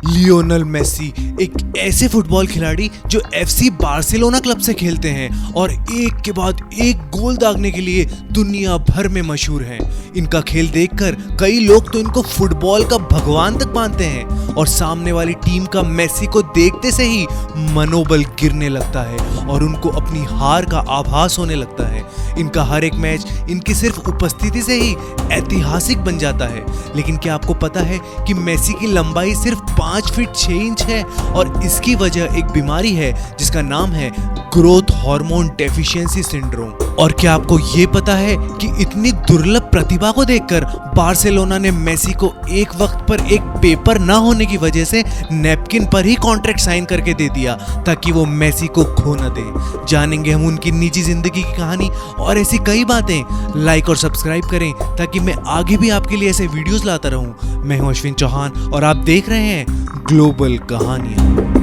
Lionel Messi एक ऐसे football खिलाड़ी जो एफसी बार्सिलोना क्लब से खेलते हैं और एक के बाद एक गोल दागने के लिए दुनिया भर में मशहूर हैं। इनका खेल देखकर कई लोग तो इनको फुटबॉल का भगवान तक मानते हैं और सामने वाली टीम का मेसी को देखते से ही मनोबल गिरने लगता है और उनको अपनी हार का आभास होने लगता है। इनका हर एक मैच इनकी सिर्फ उपस्थिति से ही ऐतिहासिक बन जाता है। लेकिन क्या आपको पता है कि मेसी की लंबाई सिर्फ 5 फीट 6 इंच है और इसकी वजह एक बीमारी है जिसका नाम है ग्रोथ हार्मोन डेफिशिएंसी सिंड्रोम। और क्या आपको ये पता है कि इतनी दुर्लभ प्रतिभा को देखकर बार्सिलोना ने मेसी को एक वक्त पर एक पेपर ना होने की वजह से नैपकिन पर ही कॉन्ट्रैक्ट साइन करके दे दिया ताकि वो मेसी को खो न दे। जानेंगे हम उनकी निजी जिंदगी की कहानी और ऐसी कई बातें। लाइक और सब्सक्राइब करें ताकि मैं आगे भी आपके लिए ऐसे वीडियोस लाता रहूं। मैं हूं अश्विन चौहान और आप देख रहे हैं ग्लोबल कहानियां।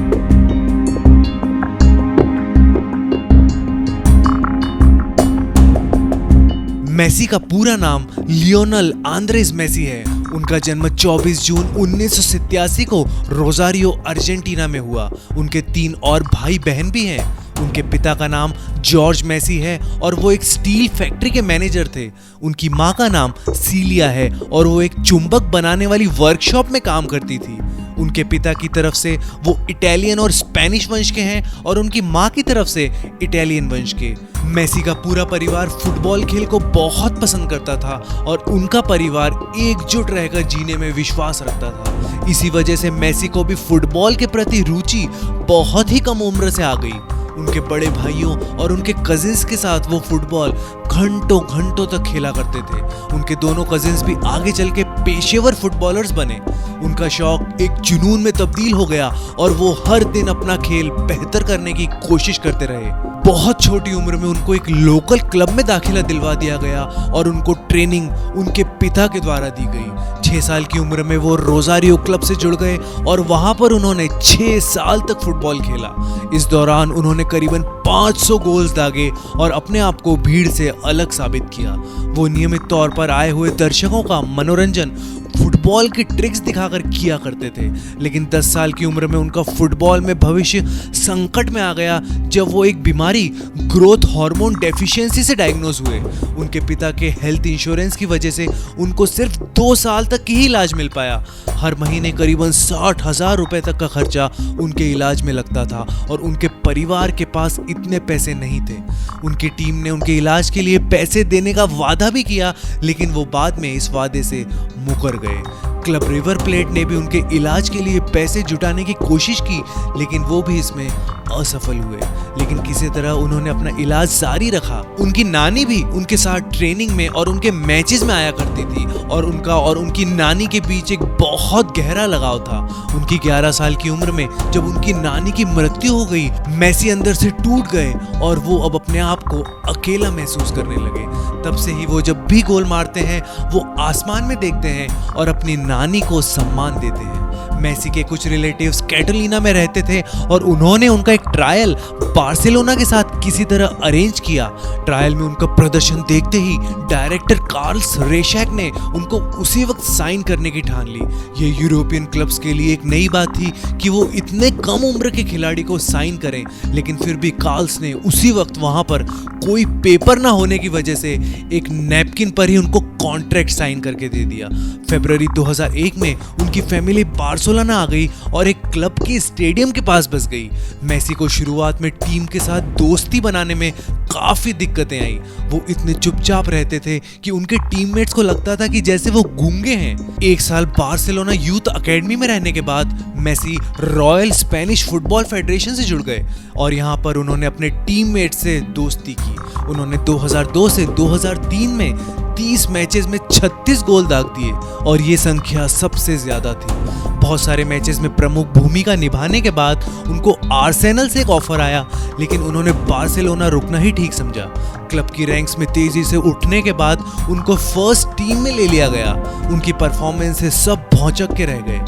मेसी का पूरा नाम लियोनेल आंद्रेस मेसी है। उनका जन्म 24 जून 1987 को रोजारियो अर्जेंटीना में हुआ। उनके 3 और भाई बहन भी हैं। उनके पिता का नाम जॉर्ज मेसी है और वो एक स्टील फैक्ट्री के मैनेजर थे। उनकी माँ का नाम सीलिया है और वो एक चुंबक बनाने वाली वर्कशॉप में काम करती थी। उनके पिता की तरफ से वो इटालियन और स्पेनिश वंश के हैं और उनकी माँ की तरफ से इटालियन वंश के। मेसी का पूरा परिवार फुटबॉल खेल को बहुत पसंद करता था और उनका परिवार एकजुट रहकर जीने में विश्वास रखता था। इसी वजह से मेसी को भी फुटबॉल के प्रति रुचि बहुत ही कम उम्र से आ गई। उनके बड़े भाइयों और उनके कजिन्स के साथ वो फुटबॉल घंटों घंटों तक खेला करते थे। उनके दोनों कजिन्स भी आगे चल के पेशेवर फुटबॉलर्स बने। उनका शौक एक जुनून में तब्दील हो गया और वो हर दिन अपना खेल बेहतर करने की कोशिश करते रहे। बहुत छोटी उम्र में उनको एक लोकल क्लब में दाखिला दिलवा दिया गया और उनको ट्रेनिंग उनके पिता के द्वारा दी गई। 6 साल की उम्र में वो रोजारियो क्लब से जुड़ गए और वहां पर उन्होंने 6 साल तक फुटबॉल खेला। इस दौरान उन्होंने करीबन 500 गोल्स दागे और अपने आप को भीड़ से अलग साबित किया। वो नियमित तौर पर आए हुए दर्शकों का मनोरंजन फुटबॉल की ट्रिक्स दिखाकर किया करते थे। लेकिन 10 साल की उम्र में उनका फुटबॉल में भविष्य संकट में आ गया जब वो एक बीमारी ग्रोथ हार्मोन डेफिशिएंसी से डायग्नोज हुए। उनके पिता के हेल्थ इंश्योरेंस की वजह से उनको सिर्फ 2 साल तक ही इलाज मिल पाया। हर महीने करीबन 60,000 रुपए तक का खर्चा उनके इलाज में लगता था और उनके परिवार के पास इतने पैसे नहीं थे। उनकी टीम ने उनके इलाज के लिए पैसे देने का वादा भी किया लेकिन वो बाद में इस वादे से मुकर गए। क्लब रिवर प्लेट ने भी उनके इलाज के लिए पैसे जुटाने की कोशिश की लेकिन वो भी इसमें असफल हुए। लेकिन किसी तरह उन्होंने अपना इलाज जारी रखा। उनकी नानी भी उनके साथ ट्रेनिंग में और उनके मैचेस में आया करती थी और उनका और उनकी नानी के बीच एक बहुत गहरा लगाव था। उनकी 11 साल की उम्र में जब उनकी नानी की मृत्यु हो गई, मेसी अंदर से टूट गए और वो अब अपने आप को अकेला महसूस करने लगे। तब से ही वो जब भी गोल मारते हैं वो आसमान में देखते हैं और अपनी नानी को सम्मान देते हैं। मेसी के कुछ रिलेटिव्स कैटलिना में रहते थे और उन्होंने उनका एक ट्रायल बार्सिलोना के साथ किसी तरह अरेंज किया। ट्रायल में उनका प्रदर्शन देखते ही डायरेक्टर कार्ल्स रेशैक ने उनको उसी वक्त साइन करने की ठान ली। ये यूरोपियन क्लब्स के लिए एक नई बात थी कि वो इतने कम उम्र के खिलाड़ी को साइन करें, लेकिन फिर भी कार्ल्स ने उसी वक्त वहां पर कोई पेपर ना होने की वजह से एक नैपकिन पर ही उनको कॉन्ट्रैक्ट साइन करके दे दिया। फरवरी 2001 में उनकी फैमिली बार्सिलोना आ गई और एक क्लब के स्टेडियम के पास बस गई। मेसी को शुरुआत में टीम के साथ दोस्ती बनाने में काफी दिक्कतें आई। वो इतने चुपचाप रहते थे कि उनके टीममेट्स को लगता था कि जैसे वो गूंगे हैं। 1 साल बार्सिलोना यूथ एकेडमी में रहने के बाद Messi Royal Spanish Football Federation से जुड़ गए और यहाँ पर उन्होंने अपने टीममेट से दोस्ती की। उन्होंने 2002 से 2003 में 30 मैचेस में 36 गोल दाग दिए और ये संख्या सबसे ज्यादा थी। बहुत सारे मैचेस में प्रमुख भूमिका निभाने के बाद उनको आर्सेनल से एक ऑफर आया लेकिन उन्होंने बार्सिलोना रुकना ही ठीक समझा। क्लब की रैंक्स में तेजी से उठने के बाद उनको फर्स्ट टीम में ले लिया गया। उनकी परफॉर्मेंस से सब भौंचक के रह गए।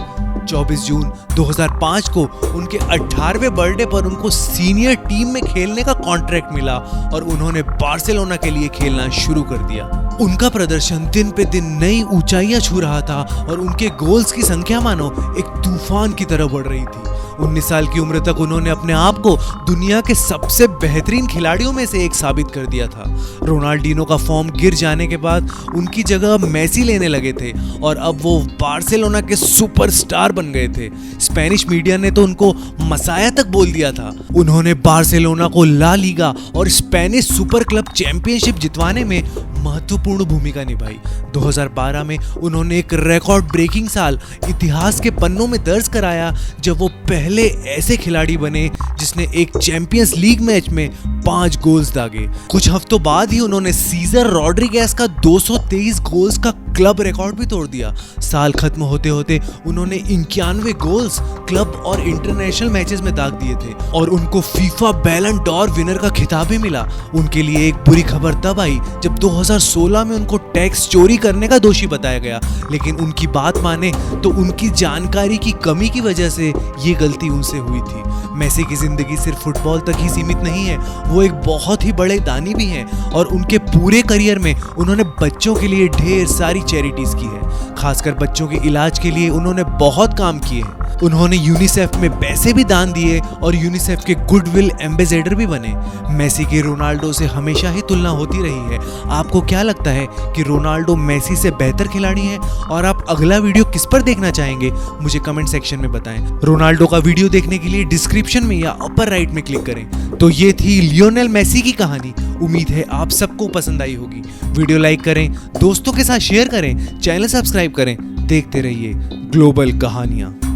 24 जून 2005 को उनके 18वें बर्थडे पर उनको सीनियर टीम में खेलने का कॉन्ट्रैक्ट मिला और उन्होंने बार्सिलोना के लिए खेलना शुरू कर दिया। उनका प्रदर्शन दिन पे दिन नई ऊंचाइयां छू रहा था और उनके गोल्स की संख्या मानो एक तूफान की तरह बढ़ रही थी। 19 साल की उम्र तक उन्होंने अपने आप को दुनिया के सबसे बेहतरीन खिलाड़ियों में से एक साबित कर दिया था। रोनाल्डिनो का फॉर्म गिर जाने के बाद उनकी जगह मेसी लेने लगे थे और अब वो बार्सिलोना के सुपरस्टार बन गए थे। स्पेनिश मीडिया ने तो उनको मसाया तक बोल दिया था। उन्होंने बार्सिलोना को ला लीगा और स्पेनिश सुपर क्लब चैंपियनशिप जितवाने में महत्वपूर्ण भूमिका निभाई। 2012 में उन्होंने एक रिकॉर्ड ब्रेकिंग साल इतिहास के पन्नों में दर्ज कराया जब वो पहले ऐसे खिलाड़ी बने जिसने एक चैंपियंस लीग मैच में 5 गोल्स दागे। कुछ हफ्तों बाद ही उन्होंने सीजर रॉड्रिगेज का 223 गोल्स का क्लब रिकॉर्ड भी तोड़ दिया। साल खत्म होते होते उन्होंने 91 गोल्स क्लब और इंटरनेशनल मैचेस में दाग दिए थे और उनको फीफा बैलन डॉर विनर का खिताब भी मिला। उनके लिए एक बुरी खबर तब आई जब 2016 में उनको टैक्स चोरी करने का दोषी बताया गया, लेकिन उनकी बात माने तो उनकी जानकारी की कमी की वजह से ये गलती उनसे हुई थी। मेसी की जिंदगी सिर्फ फुटबॉल तक ही सीमित नहीं है, वो एक बहुत ही बड़े दानी भी हैं और उनके पूरे करियर में उन्होंने बच्चों के लिए ढेर सारी चैरिटीज की है। खासकर बच्चों के इलाज के लिए उन्होंने बहुत काम किए हैं। उन्होंने यूनिसेफ में पैसे भी दान दिए और यूनिसेफ के गुडविल एम्बेसडर भी बने। मेसी की रोनाल्डो से हमेशा ही तुलना होती रही है। आपको क्या लगता है कि रोनाल्डो मेसी से बेहतर खिलाड़ी है और आप अगला वीडियो किस पर देखना चाहेंगे? मुझे कमेंट सेक्शन में बताएं। रोनाल्डो का वीडियो देखने के लिए डिस्क्रिप्शन में या अपर राइट में क्लिक करें। तो ये थी लियोनेल मेसी की कहानी। उम्मीद है आप सबको पसंद आई होगी। वीडियो लाइक करें, दोस्तों के साथ शेयर करें, चैनल सब्सक्राइब करें। देखते रहिए ग्लोबल कहानियां।